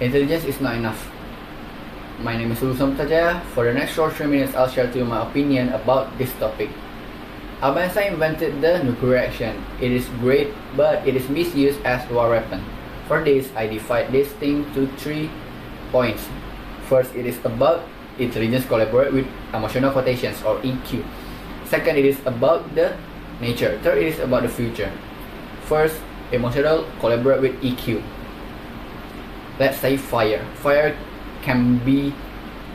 Intelligence is not enough. My name is Jaya. For the next short 3 minutes, I'll share to you my opinion about this topic. Albert Einstein invented the nuclear reaction. It is great, but it is misused as war weapon. For this, I divide this thing to 3 points. First, it is about intelligence collaborate with emotional quotations or EQ. Second, it is about the nature. Third, it is about the future. First, emotional collaborate with EQ. Let's say fire. Fire can be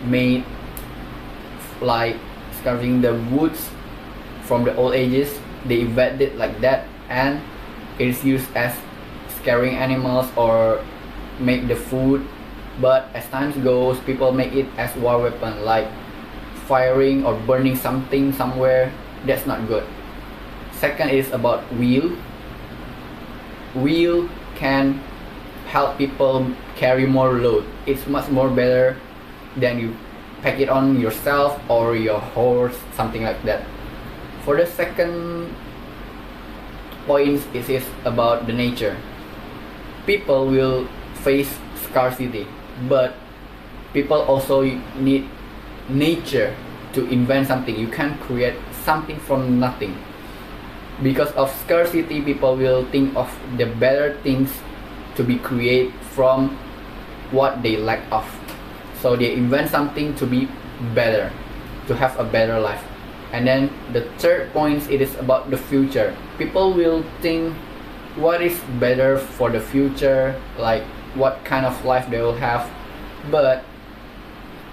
made like scarring the woods from the old ages. They invent it like that, and it is used as scaring animals or make the food. But as time goes, people make it as war weapon, like firing or burning something somewhere. That's not good. Second is about wheel. Wheel can help people carry more load. It's much more better than you pack it on yourself or your horse, something like that. For the second point, it is about the nature. People will face scarcity, but people also need nature to invent something. You can't create something from nothing. Because of scarcity, people will think of the better things to be created from what they lack of. So they invent something to be better, to have a better life. And then the third point, it is about the future. People will think what is better for the future, like what kind of life they will have. But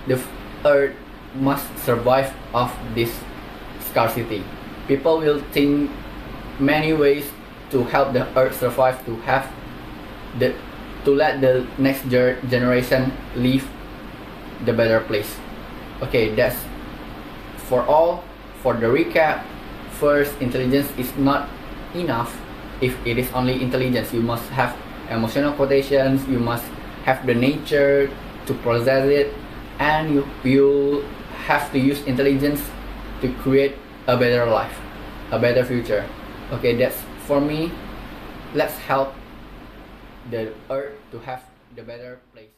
the earth must survive of this scarcity. People will think many ways to help the earth survive, to let the next generation live the better place. Okay, that's for all. For the recap, first, intelligence is not enough. If it is only intelligence, you must have emotional quotations, you must have the nature to process it, and you have to use intelligence to create a better life, a better future. Okay, that's for me. Let's help the earth to have the better place.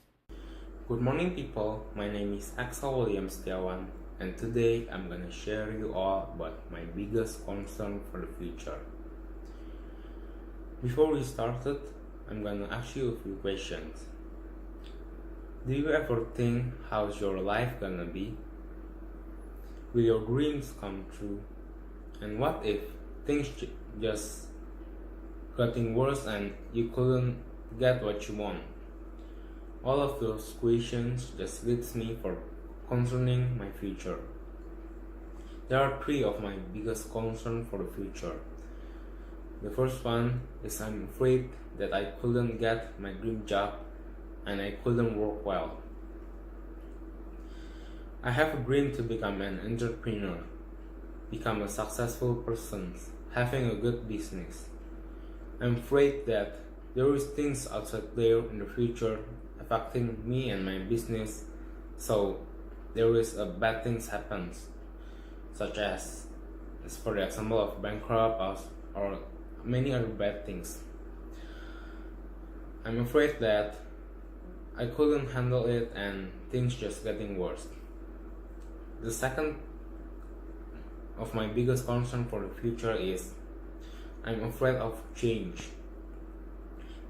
Good morning, people. My name is Axel Setiawan, and today I'm gonna share you all about my biggest concern for the future. Before we started, I'm gonna ask you a few questions. Do you ever think how's your life gonna be? Will your dreams come true? And what if things just getting worse and you couldn't get what you want? All of those questions just leads me for concerning my future. There are 3 of my biggest concerns for the future. The first one is I'm afraid that I couldn't get my dream job and I couldn't work well. I have a dream to become an entrepreneur, become a successful person, having a good business. I'm afraid that there is things outside there in the future affecting me and my business, so there is a bad things happens, such as for the example of bankrupt or many other bad things. I'm afraid that I couldn't handle it and things just getting worse. The second of my biggest concern for the future is I'm afraid of change.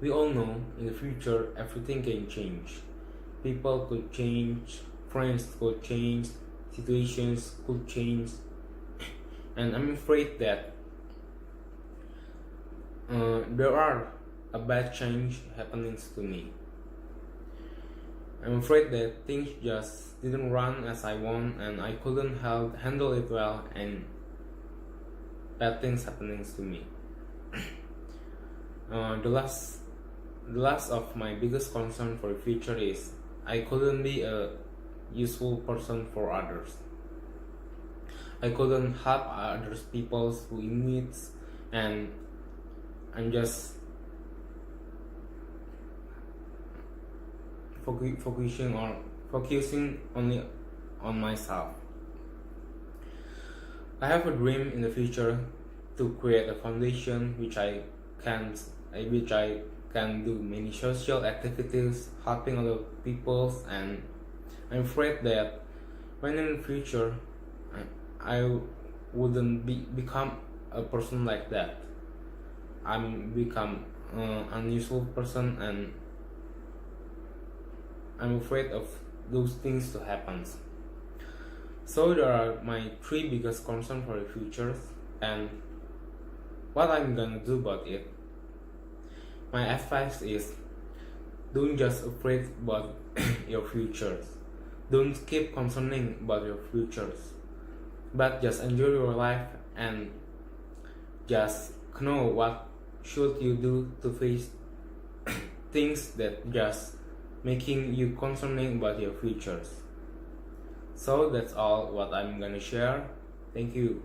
We all know in the future everything can change. People could change, friends could change, situations could change, and I'm afraid that there are a bad change happening to me. I'm afraid that things just didn't run as I want and I couldn't handle it well and bad things happening to me. The last of my biggest concern for the future is I couldn't be a useful person for others. I couldn't help others people who in needs, and I'm just focusing only on myself. I have a dream in the future to create a foundation which I can can do many social activities, helping other people, and I'm afraid that when in the future I wouldn't become a person like that. I'm become an unusual person, and I'm afraid of those things to happen. So there are my three biggest concerns for the future and what I'm gonna do about it. My advice is don't just afraid about your futures. Don't keep concerning about your futures. But just enjoy your life and just know what should you do to face things that just making you concerning about your futures. So that's all what I'm gonna share. Thank you.